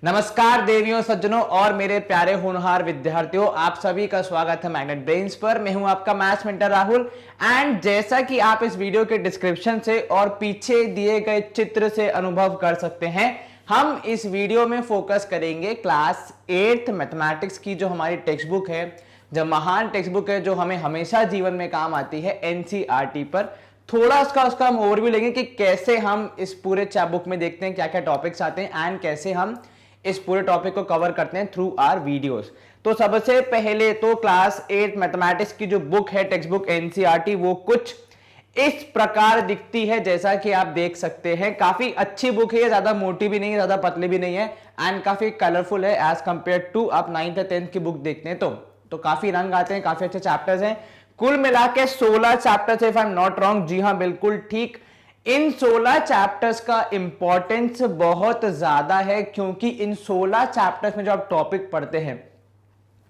नमस्कार देवियों, सज्जनों और मेरे प्यारे होनहार विद्यार्थियों, आप सभी का स्वागत है मैग्नेट ब्रेन्स पर। मैं हूं आपका मैथ्स मेंटर राहुल। एंड जैसा कि आप इस वीडियो के डिस्क्रिप्शन से और पीछे दिए गए चित्र से अनुभव कर सकते हैं, हम इस वीडियो में फोकस करेंगे क्लास 8th मैथमेटिक्स की जो हमारी टेक्स्ट बुक है, जो महान टेक्स्ट बुक है, जो हमें हमेशा जीवन में काम आती है, एनसीईआरटी पर। थोड़ा उसका हम ओवरव्यू लेंगे कि कैसे हम इस पूरे बुक में देखते हैं क्या क्या टॉपिक्स आते हैं एंड कैसे हम इस पूरे टॉपिक को कवर करते हैं थ्रू आवर वीडियोस। तो सबसे पहले तो क्लास 8 मैथमेटिक्स की जो बुक है, टेक्स्ट बुक एनसीईआरटी, वो कुछ इस प्रकार दिखती है जैसा कि आप देख सकते हैं। काफी अच्छी बुक है, ज्यादा मोटी भी नहीं है, ज्यादा पतली भी नहीं है एंड काफी कलरफुल है एज कंपेयर टू आप 9th या 10th की बुक देखते हैं तो काफी रंग आते हैं, काफी अच्छे चैप्टर्स हैं। कुल मिला के 16 chapters, if I am not wrong. जी हाँ, बिल्कुल ठीक। इन 16 चैप्टर्स का इंपॉर्टेंस बहुत ज्यादा है, क्योंकि इन 16 चैप्टर्स में जो आप टॉपिक पढ़ते हैं,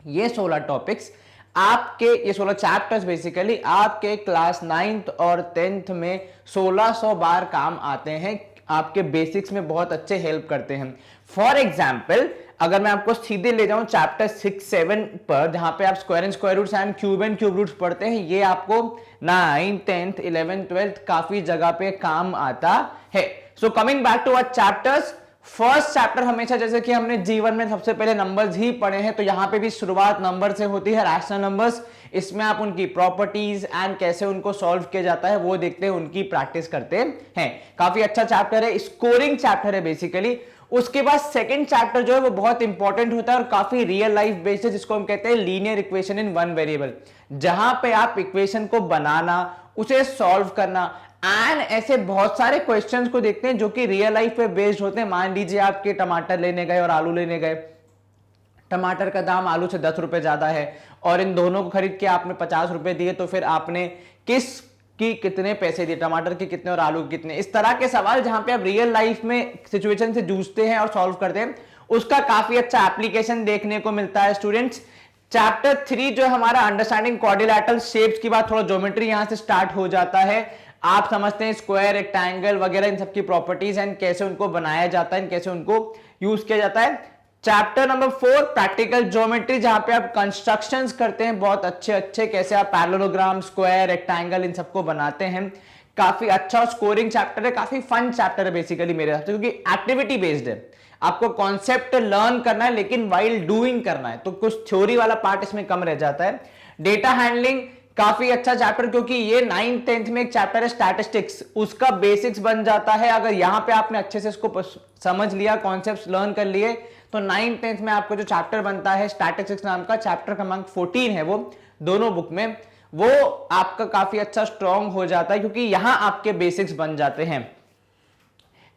ये 16 टॉपिक्स आपके, ये 16 चैप्टर्स बेसिकली आपके क्लास 9th और 10th में 1600 बार काम आते हैं, आपके बेसिक्स में बहुत अच्छे हेल्प करते हैं। फॉर एग्जाम्पल, अगर मैं आपको सीधे ले जाऊं चैप्टर 6-7 पर, जहां पे आप square and square roots and cube roots पढ़ते हैं, ये आपको 9th 10th 11th 12th काफी जगह पे काम आता है। So coming back to our chapters, first chapter हमेशा, जैसे कि हमने जीवन में सबसे पहले नंबर्स ही पढ़े हैं, तो यहां पे भी शुरुआत नंबर से होती है, रैशनल नंबर्स। इसमें आप उनकी प्रॉपर्टीज एंड कैसे उनको सॉल्व किया जाता है वो देखते हैं, उनकी प्रैक्टिस करते हैं। काफी अच्छा चैप्टर है, स्कोरिंग चैप्टर है बेसिकली। उसके बाद सेकंड चैप्टर जो है वो बहुत इंपॉर्टेंट होता है और काफी रियल लाइफ बेस्ड है, जिसको हम कहते हैं linear equation in one variable, जहां पे आप इक्वेशन को बनाना, उसे सॉल्व करना एंड ऐसे बहुत सारे क्वेश्चंस को देखते हैं जो कि रियल लाइफ पे बेस्ड होते हैं। मान लीजिए आपके टमाटर लेने गए और आलू लेने गए, टमाटर का दाम आलू से 10 रुपए ज्यादा है और इन दोनों को खरीद के आपने 50 रुपए दिए, तो फिर आपने किस की कितने पैसे दिए, टमाटर के कितने और आलू के कितने। इस तरह के सवाल जहां पे आप रियल लाइफ में सिचुएशन से जूझते हैं और सॉल्व करते हैं, उसका काफी अच्छा एप्लीकेशन देखने को मिलता है स्टूडेंट्स। चैप्टर 3 जो है हमारा अंडरस्टैंडिंग क्वाड्रिलैटरल शेप्स की बात, थोड़ा ज्योमेट्री यहां से स्टार्ट हो जाता है। आप समझते हैं स्क्वायर, रेक्टेंगल वगैरह, इन सबकी प्रॉपर्टीज एंड कैसे उनको बनाया जाता है, कैसे उनको यूज किया जाता है। चैप्टर नंबर 4 प्रैक्टिकल ज्योमेट्री, जहां पे आप कंस्ट्रक्शंस करते हैं बहुत अच्छे अच्छे, कैसे आप पैरेललोग्राम, स्क्वायर, रेक्टेंगल, इन सबको बनाते हैं। काफी अच्छा स्कोरिंग चैप्टर है, काफी फन चैप्टर है बेसिकली मेरे हिसाब से, क्योंकि एक्टिविटी बेस्ड है। आपको कॉन्सेप्ट लर्न करना है लेकिन वाइल डूइंग करना है, तो कुछ थ्योरी वाला पार्ट इसमें कम रह जाता है। डेटा हैंडलिंग काफी अच्छा चैप्टर, क्योंकि ये 9th 10th में एक चैप्टर है स्टैटिस्टिक्स, उसका बेसिक्स बन जाता है। अगर यहां पे आपने अच्छे से इसको समझ लिया, कॉन्सेप्ट्स लर्न कर लिए, तो 9th 10th में आपको जो चैप्टर बनता है स्टैटिस्टिक्स नाम का, चैप्टर क्रमांक 14 है वो दोनों बुक में, वो आपका काफी अच्छा स्ट्रॉन्ग हो जाता है, क्योंकि यहां आपके बेसिक्स बन जाते हैं।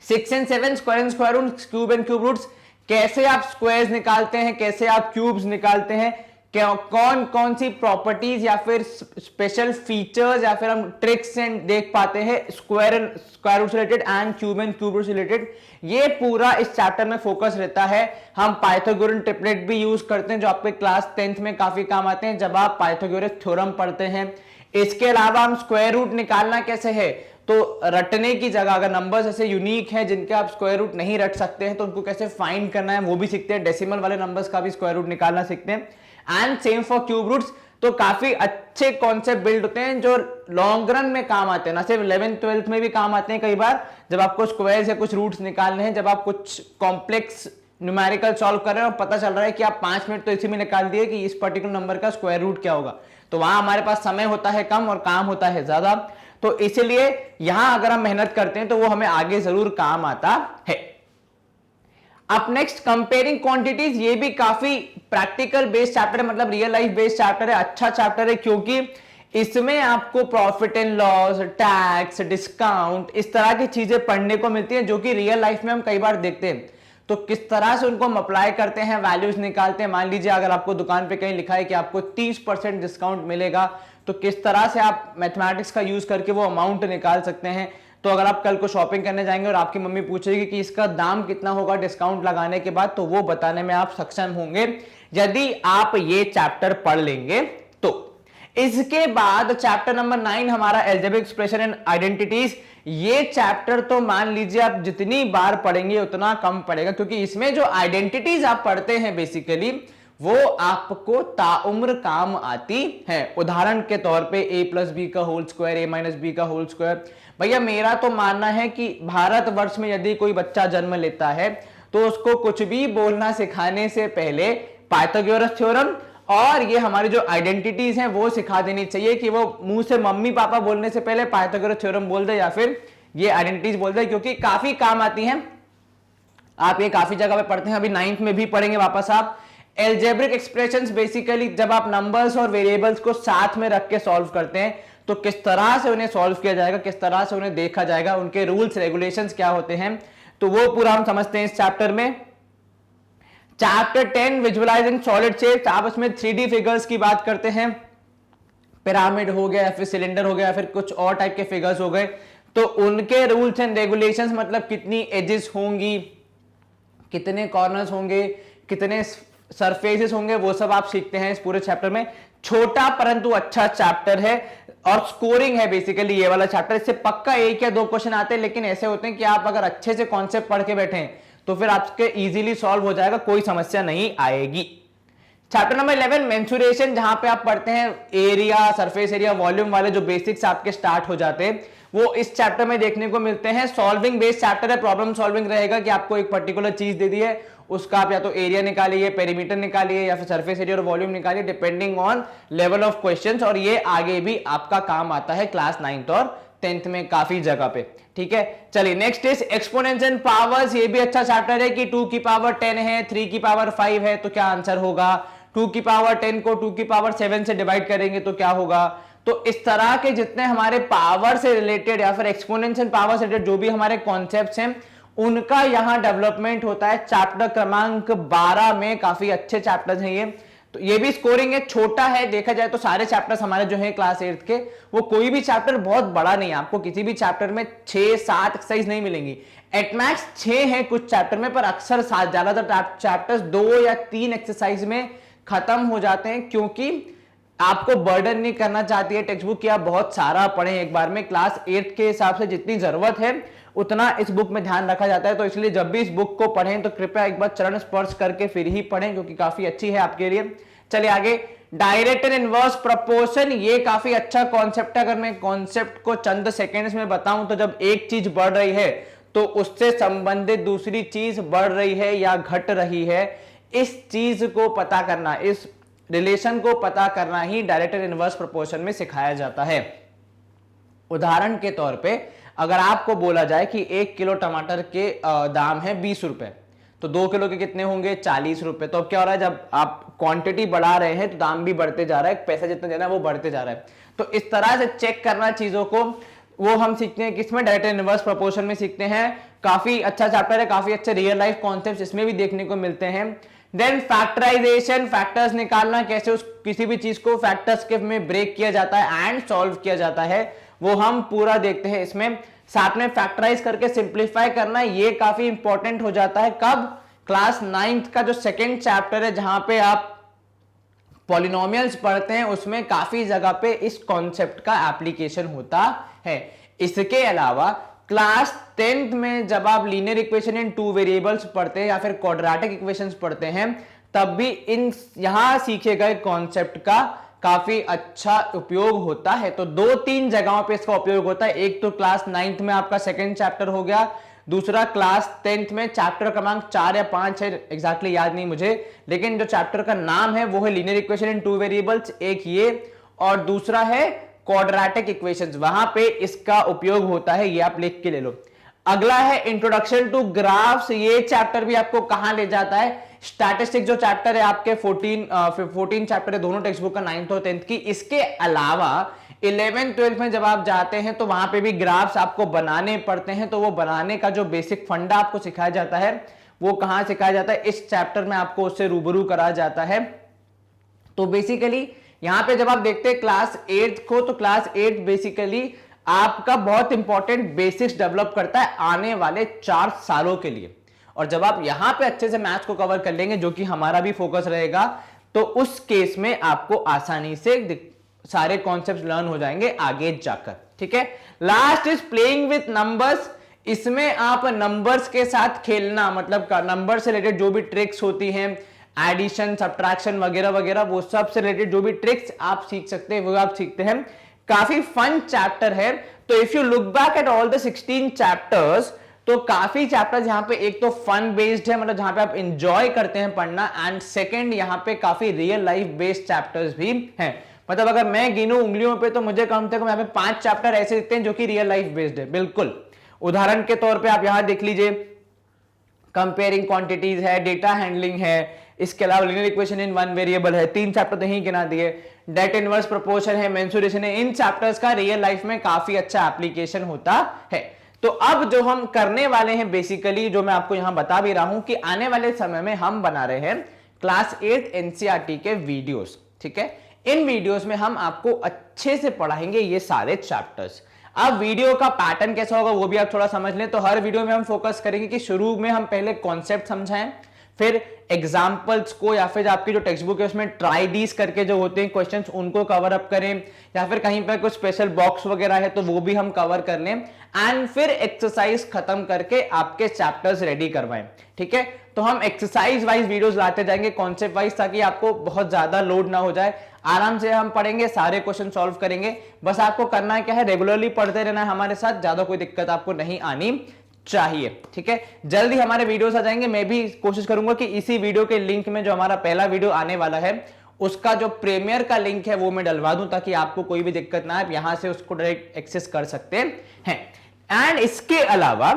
6 and 7 square and square roots, cube and cube roots, कैसे आप स्क्वायर्स निकालते हैं, कैसे आप क्यूब्स निकालते हैं, कौन कौन सी प्रॉपर्टीज या फिर स्पेशल फीचर्स या फिर हम ट्रिक्स एंड देख पाते हैं स्क्वायर रूट से रिलेटेड एंड क्यूब रूट से रिलेटेड, ये पूरा इस चैप्टर में फोकस रहता है। हम पाइथागोरन ट्रिपलेट भी यूज करते हैं, जो आपके क्लास 10th में काफी काम आते हैं जब आप पाइथागोरस थ्योरम पढ़ते हैं। इसके अलावा हम स्क्वायर रूट निकालना कैसे है, तो रटने की जगह, अगर नंबर्स ऐसे यूनिक हैं जिनके आप स्क्वायर रूट नहीं रट सकते हैं, तो उनको कैसे फाइंड करना है वो भी सीखते हैं। डेसिमल वाले नंबर्स का भी स्क्वायर रूट निकालना सीखते हैं। And same for cube roots. तो काफी अच्छे कॉन्सेप्ट बिल्ड होते हैं जो लॉन्ग रन में काम आते हैं, ना सिर्फ 11th 12th में भी काम आते हैं कई बार, जब आपको स्क्वायर्स या कुछ रूट्स निकालने हैं, जब आप कुछ कॉम्प्लेक्स न्यूमेरिकल सॉल्व कर रहे हैं और पता चल रहा है कि आप 5 मिनट तो इसी में निकाल दिए कि इस पर्टिकुलर नंबर का स्क्वायर रूट क्या होगा, तो वहां हमारे पास समय होता है कम और काम होता है ज्यादा। तो इसीलिए यहां अगर हम मेहनत करते हैं तो वो हमें आगे जरूर काम आता है। अब नेक्स्ट कंपेयरिंग क्वांटिटीज, ये भी काफी प्रैक्टिकल बेस्ड चैप्टर है, मतलब रियल लाइफ बेस्ड चैप्टर है, अच्छा चैप्टर है, क्योंकि इसमें आपको profit and loss, tax, discount, इस तरह की चीजें पढ़ने को मिलती हैं जो कि रियल लाइफ में हम कई बार देखते हैं। तो किस तरह से उनको हम अप्लाई करते हैं, वैल्यूज निकालते हैं। मान लीजिए अगर आपको दुकान पे कहीं लिखा है कि आपको 30% डिस्काउंट मिलेगा, तो किस तरह से आप मैथमेटिक्स का यूज करके वो अमाउंट निकाल सकते हैं। तो अगर आप कल को शॉपिंग करने जाएंगे और आपकी मम्मी पूछेगी कि इसका दाम कितना होगा डिस्काउंट लगाने के बाद, तो वो बताने में आप सक्षम होंगे यदि आप ये चैप्टर पढ़ लेंगे। तो इसके बाद चैप्टर नंबर 9 हमारा अलजेब्रिक एक्सप्रेशन एंड आइडेंटिटीज। ये चैप्टर तो मान लीजिए आप जितनी बार पढ़ेंगे उतना कम पड़ेगा, क्योंकि इसमें जो आइडेंटिटीज आप पढ़ते हैं बेसिकली वो आपको ताउम्र काम आती है। उदाहरण के तौर पे a प्लस बी का whole square, a minus b का होल स्क्वायर। भैया मेरा तो मानना है कि भारतवर्ष में यदि कोई बच्चा जन्म लेता है तो उसको कुछ भी बोलना सिखाने से पहले पाइथागोरस थ्योरम और ये हमारी जो आइडेंटिटीज हैं वो सिखा देनी चाहिए, कि वो मुंह से मम्मी पापा बोलने से पहले पाइथागोरस थ्योरम बोल दे या फिर ये आइडेंटिटीज बोल दे, क्योंकि काफी काम आती हैं। आप ये काफी जगह पे पढ़ते हैं, अभी 9th में भी पढ़ेंगे वापस आप। एल्जेब्रिक एक्सप्रेशंस बेसिकली जब आप नंबर्स और वेरिएबल्स को साथ में रख के सॉल्व करते हैं तो किस तरह से उन्हें सॉल्व किया जाएगा, किस तरह से उन्हें देखा जाएगा, उनके रूल्स रेगुलेशंस क्या होते हैं, तो वो पूरा हम समझते हैं इस चैप्टर में। चैप्टर 10 विजुअलाइजिंग सॉलिड शेप्स, आप उसमें 3D फिगर्स की बात करते हैं, पिरामिड हो गया या फिर सिलेंडर हो गया या फिर कुछ और टाइप के फिगर्स हो गए, तो उनके रूल्स एंड रेगुलेशंस, मतलब कितनी एजेस होंगी, कितने कॉर्नर्स होंगे, कितने सरफेसेस होंगे, वो सब आप सीखते हैं इस पूरे चैप्टर में। छोटा परंतु अच्छा चैप्टर है और स्कोरिंग है बेसिकली ये वाला चैप्टर। इससे पक्का 1 या 2 क्वेश्चन आते हैं, लेकिन ऐसे होते हैं कि आप अगर अच्छे से कॉन्सेप्ट पढ़ के बैठे तो फिर आपके इजीली सॉल्व हो जाएगा, कोई समस्या नहीं आएगी। चैप्टर नंबर 11 मेंसुरेशन, जहां पे आप पढ़ते हैं एरिया, सरफेस एरिया, वॉल्यूम वाले जो बेसिक्स आपके स्टार्ट हो जाते हैं वो इस चैप्टर में देखने को मिलते हैं। सॉल्विंग बेस्ड चैप्टर है, प्रॉब्लम सॉल्विंग रहेगा कि आपको एक पर्टिकुलर चीज दे दी है, उसका आप या तो एरिया निकालिए, पेरीमीटर निकालिए या फिर सरफेस एरिया और वॉल्यूम निकालिए depending on level of questions, और ये आगे भी आपका काम आता है क्लास 9th और 10th में काफी जगह पे। ठीक है, चलिए next is exponents and powers. ये भी अच्छा चैप्टर है कि 2 की पावर 10 है, 3 की पावर 5 है तो क्या आंसर होगा, 2 की पावर 10 को 2 की पावर 7 से डिवाइड करेंगे तो क्या होगा। तो इस तरह के जितने हमारे पावर से रिलेटेड या फिर एक्सपोनेंट्स एंड पावर से रिलेटेड जो भी हमारे कॉन्सेप्ट्स हैं उनका यहां डेवलपमेंट होता है चैप्टर क्रमांक 12 में। काफी अच्छे चैप्टर्स हैं ये, तो ये भी स्कोरिंग है, छोटा है देखा जाए तो। सारे चैप्टर्स हमारे जो है क्लास 8 के, वो कोई भी चैप्टर बहुत बड़ा नहीं है, आपको किसी भी चैप्टर में 6-7 एक्सरसाइज नहीं मिलेंगी। एटमैक्स 6 है कुछ चैप्टर में, पर अक्सर ज्यादातर चैप्टर्स 2 या 3 एक्सरसाइज में खत्म हो जाते हैं, क्योंकि आपको बर्डन नहीं करना चाहती है टेक्स्ट बुक कि आप बहुत सारा पढ़ें एक बार में। क्लास 8 के हिसाब से जितनी जरूरत है उतना इस बुक में ध्यान रखा जाता है, तो इसलिए जब भी इस बुक को पढ़ें तो कृपया एक बार चरण स्पर्श करके फिर ही पढ़ें, क्योंकि काफी अच्छी है आपके लिए। चलिए आगे, डायरेक्ट एंड इनवर्स प्रोपोर्शन, ये काफी अच्छा कॉन्सेप्ट है। अगर मैं कॉन्सेप्ट को चंद सेकेंड्स में बताऊं तो जब एक चीज बढ़ रही है तो उससे संबंधित दूसरी चीज बढ़ रही है या घट रही है, इस चीज को पता करना, इस रिलेशन को पता करना ही डायरेक्ट एंड इनवर्स प्रोपोर्शन में सिखाया जाता है। उदाहरण के तौर पे अगर आपको बोला जाए कि 1 किलो टमाटर के दाम है 20 रुपए, तो 2 किलो के कितने होंगे 40 रुपए। तो अब क्या हो रहा है, जब आप क्वांटिटी बढ़ा रहे हैं तो दाम भी बढ़ते जा रहा है, पैसा जितना देना है वो बढ़ते जा रहा है। तो इस तरह से चेक करना चीजों को, वो हम सीखते हैं किसमें, डायरेक्ट एंड इनवर्स प्रोपोर्शन में सीखते हैं। काफी अच्छा चैप्टर है, काफी अच्छे रियल लाइफ कॉन्सेप्ट्स इसमें भी देखने को मिलते हैं। देन फैक्टराइजेशन, फैक्टर्स निकालना, कैसे उस किसी भी चीज को फैक्टर्स के में ब्रेक किया जाता है एंड सॉल्व किया जाता है, वो हम पूरा देखते हैं इसमें। साथ में फैक्टराइज करके सिंप्लीफाई करना, ये काफी इंपॉर्टेंट हो जाता है कब, क्लास 9th का जो सेकेंड चैप्टर है जहां पे आप पॉलिनोमियल्स पढ़ते हैं, उसमें काफी जगह पे इस कॉन्सेप्ट का एप्लीकेशन होता है। इसके अलावा क्लास 10th में जब आप लीनियर इक्वेशन इन 2 वेरिएबल्स पढ़ते हैं या फिर क्वाड्रेटिक इक्वेशंस पढ़ते हैं, तब भी इन यहां सीखे गए कॉन्सेप्ट का काफी अच्छा उपयोग होता है। तो 2-3 जगहों पे इसका उपयोग होता है। एक तो क्लास 9th में आपका सेकेंड चैप्टर हो गया, दूसरा क्लास 10th में चैप्टर क्रमांक 4 या 5 है, एग्जैक्टली याद नहीं मुझे, लेकिन जो चैप्टर का नाम है वो है लीनियर इक्वेशन इन 2 वेरिएबल्स, एक ये, और दूसरा है क्वाड्रेटिक इक्वेशंस, वहां पे इसका उपयोग होता है, ये आप लिख के ले लो। अगला है इंट्रोडक्शन टू ग्राफ्स, ये चैप्टर भी आपको कहां ले जाता है, स्टैटिस्टिक्स जो चैप्टर है आपके 14 चैप्टर है दोनों टेक्स्ट बुक का 9th और 10th की। इसके अलावा 11th 12th में जब आप जाते हैं तो वहां पे भी ग्राफ्स आपको बनाने पड़ते हैं, तो वो बनाने का जो बेसिक फंडा आपको सिखाया जाता है वो कहां सिखाया जाता है, इस चैप्टर में आपको उससे रूबरू करा जाता है। तो बेसिकली यहां पे जब आप देखते हैं क्लास 8 को, तो क्लास 8 बेसिकली आपका बहुत इंपॉर्टेंट बेसिक्स डेवलप करता है आने वाले 4 सालों के लिए। और जब आप यहां पे अच्छे से मैथ्स को कवर कर लेंगे, जो कि हमारा भी फोकस रहेगा, तो उस केस में आपको आसानी से सारे कॉन्सेप्ट लर्न हो जाएंगे आगे जाकर, ठीक है। Last is playing with numbers. इसमें आप नंबर्स के साथ खेलना, मतलब नंबर से रिलेटेड जो भी ट्रिक्स होती हैं, एडिशन, सब्ट्रैक्शन वगैरह वगैरह, वो सब से रिलेटेड जो भी ट्रिक्स आप सीख सकते हैं वो आप सीखते हैं। काफी फन चैप्टर है। तो if you look back at all the 16 chapters, तो काफी चैप्टर्स यहाँ पे एक तो फन बेस्ड है, मतलब जहां पे आप इंजॉय करते हैं पढ़ना, एंड सेकंड यहाँ पे काफी रियल लाइफ बेस्ड चैप्टर्स भी हैं। मतलब अगर मैं गिनूं उंगलियों पे तो मुझे कम से कम यहाँ पे 5 चैप्टर ऐसे दिखते हैं जो कि रियल लाइफ बेस्ड है, बिल्कुल। उदाहरण के तौर पे आप यहां देख लीजिए, कंपेयरिंग क्वांटिटीज है, डेटा हैंडलिंग है, इसके अलावा linear equation in one variable है, 3 चैप्टर तो यहीं गिना दिए, डेट इनवर्स प्रोपोर्शन है, मेंसुरेशन है। इन चैप्टर्स का रियल लाइफ में काफी अच्छा एप्लीकेशन होता है। तो अब जो हम करने वाले हैं बेसिकली, जो मैं आपको यहां बता भी रहा हूं कि आने वाले समय में हम बना रहे हैं क्लास 8 एनसीईआरटी के वीडियोस, ठीक है। इन वीडियोस में हम आपको अच्छे से पढ़ाएंगे ये सारे चैप्टर्स। अब वीडियो का पैटर्न कैसा होगा वो भी आप थोड़ा समझ लें। तो हर वीडियो में हम फोकस करेंगे कि शुरू में हम पहले कॉन्सेप्ट समझाएं, फिर एग्जाम्पल्स को या फिर आपकी जो टेक्स्ट बुक है उसमें ट्राई डीज करके जो होते हैं क्वेश्चंस उनको कवर अप करें, या फिर कहीं पर कुछ स्पेशल बॉक्स वगैरह है तो वो भी हम कवर कर लें, एंड फिर एक्सरसाइज खत्म करके आपके चैप्टर्स रेडी करवाएं, ठीक है। तो हम एक्सरसाइज वाइज वीडियोस लाते जाएंगे, कॉन्सेप्ट वाइज, ताकि आपको बहुत ज्यादा लोड ना हो जाए। आराम से हम पढ़ेंगे, सारे क्वेश्चन सॉल्व करेंगे। बस आपको करना है क्या है, रेगुलरली पढ़ते रहना है हमारे साथ, ज्यादा कोई दिक्कत आपको नहीं आनी चाहिए, ठीक है। जल्दी हमारे वीडियोस आ जाएंगे। मैं भी कोशिश करूंगा कि इसी वीडियो के लिंक में जो हमारा पहला वीडियो आने वाला है उसका जो प्रीमियर का लिंक है वो मैं डलवा दूं, ताकि आपको कोई भी दिक्कत ना आए, यहां से उसको डायरेक्ट एक्सेस कर सकते हैं। एंड इसके अलावा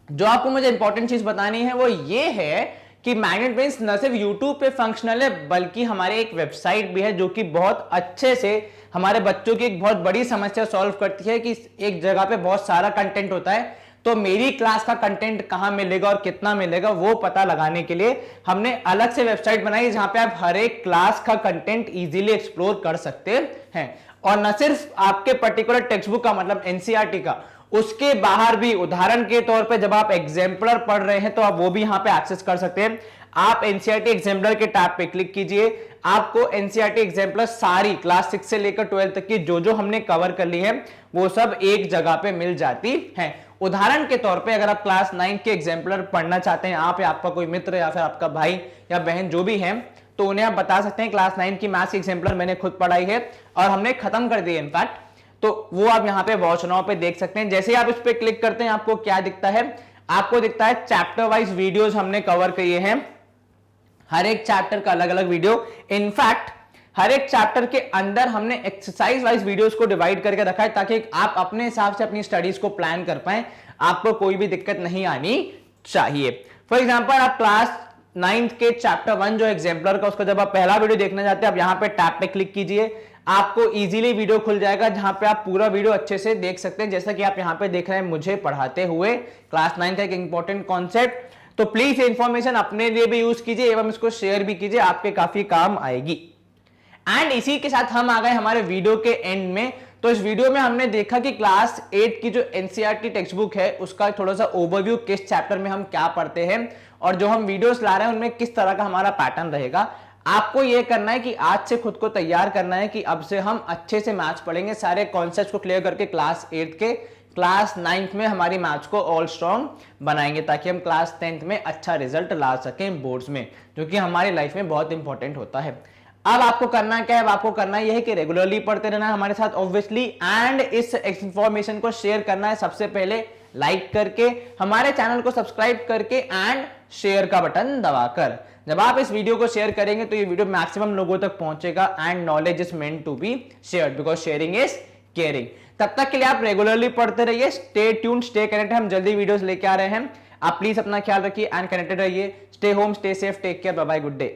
जो आपको मुझे इंपॉर्टेंट चीज बतानी है वो ये है कि मैग्नेट ब्रेन्स न सिर्फ यूट्यूब पे फंक्शनल है, बल्कि हमारे एक वेबसाइट भी है जो कि बहुत अच्छे से हमारे बच्चों की एक बहुत बड़ी समस्या सॉल्व करती है कि एक जगह पे बहुत सारा कंटेंट होता है, तो मेरी क्लास का कंटेंट कहां मिलेगा और कितना मिलेगा वो पता लगाने के लिए हमने अलग से वेबसाइट बनाई, जहां पे आप हर एक क्लास का कंटेंट इजीली एक्सप्लोर कर सकते हैं। और न सिर्फ आपके पर्टिकुलर टेक्स्ट बुक का, मतलब एनसीईआरटी का, उसके बाहर भी, उदाहरण के तौर पे जब आप एग्जाम्पलर पढ़ रहे हैं तो आप वो भी यहां पे एक्सेस कर सकते हैं। आप एनसीईआरटी एग्जाम्पलर के टैब पे क्लिक कीजिए, आपको एनसीईआरटी एग्जाम्पलर सारी क्लास 6 से लेकर 12 तक की जो जो हमने कवर कर ली है वो सब एक जगह पे मिल जाती है। उदाहरण के तौर पे अगर आप क्लास 9 के एग्जाम्पलर पढ़ना चाहते हैं, आप या आपका कोई मित्र या फिर आपका भाई या बहन जो भी है, तो उन्हें आप बता सकते हैं क्लास 9 की मैथ्स की एग्जाम्पलर मैंने खुद पढ़ाई है और हमने खत्म कर दी है इनफैक्ट, तो वो आप यहाँ पे वॉच नाउ पे देख सकते हैं। जैसे ही आप इस पे क्लिक करते हैं आपको क्या दिखता है, आपको दिखता है चैप्टर वाइज वीडियोस हमने कवर किए हैं, हर एक चैप्टर का अलग अलग वीडियो। इनफैक्ट हर एक चैप्टर के अंदर हमने एक्सरसाइज वाइज वीडियोस को डिवाइड करके रखा है, ताकि आप अपने हिसाब से अपनी स्टडीज को प्लान कर पाए, आपको कोई भी दिक्कत नहीं आनी चाहिए। फॉर एग्जांपल आप क्लास 9th के चैप्टर 1 जो एग्जाम्पलर का, उसका जब आप पहला वीडियो देखना चाहते हैं, आप यहां पे टैब पे क्लिक कीजिए, आपको इजीली वीडियो खुल जाएगा जहां पे आप पूरा वीडियो अच्छे से देख सकते हैं, जैसा कि आप यहां पे देख रहे हैं मुझे पढ़ाते हुए क्लास 9 का एक इंपॉर्टेंट कॉन्सेप्ट। तो प्लीज इंफॉर्मेशन अपने लिए भी यूज कीजिए एवं इसको शेयर भी कीजिए, आपके काफी काम आएगी। एंड इसी के साथ हम आ गए हमारे वीडियो के एंड में। तो इस वीडियो में हमने देखा कि क्लास 8 की जो एनसीईआरटी टेक्स्ट बुक है उसका थोड़ा सा ओवरव्यू, किस चैप्टर में हम क्या पढ़ते हैं और जो हम वीडियोस ला रहे हैं उनमें किस तरह का हमारा पैटर्न रहेगा। आपको यह करना है कि आज से खुद को तैयार करना है कि अब से हम अच्छे से मैथ्स पढ़ेंगे, सारे कॉन्सेप्ट्स को क्लियर करके क्लास 8 के क्लास 9th में हमारी मैथ्स को ऑल स्ट्रॉन्ग बनाएंगे, ताकि हम क्लास 10th में अच्छा रिजल्ट ला सकें बोर्ड्स में, जो कि हमारी लाइफ में बहुत इंपॉर्टेंट होता है। अब आपको करना क्या है, आपको करना यह है कि रेगुलरली पढ़ते रहना है हमारे साथ ऑब्वियसली, एंड इस इंफॉर्मेशन को शेयर करना है सबसे पहले लाइक करके, हमारे चैनल को सब्सक्राइब करके एंड शेयर का बटन दबाकर। जब आप इस वीडियो को शेयर करेंगे तो ये वीडियो मैक्सिमम लोगों तक पहुंचेगा, and knowledge is meant to be shared because sharing is caring. तब तक के लिए आप रेगुलरली पढ़ते रहिए, स्टे ट्यून्ड, स्टे कनेक्टेड, हम जल्दी वीडियोस लेके आ रहे हैं। आप प्लीज अपना ख्याल रखिए एंड कनेक्टेड रहिए। Stay home, stay safe, take care, bye bye, good day.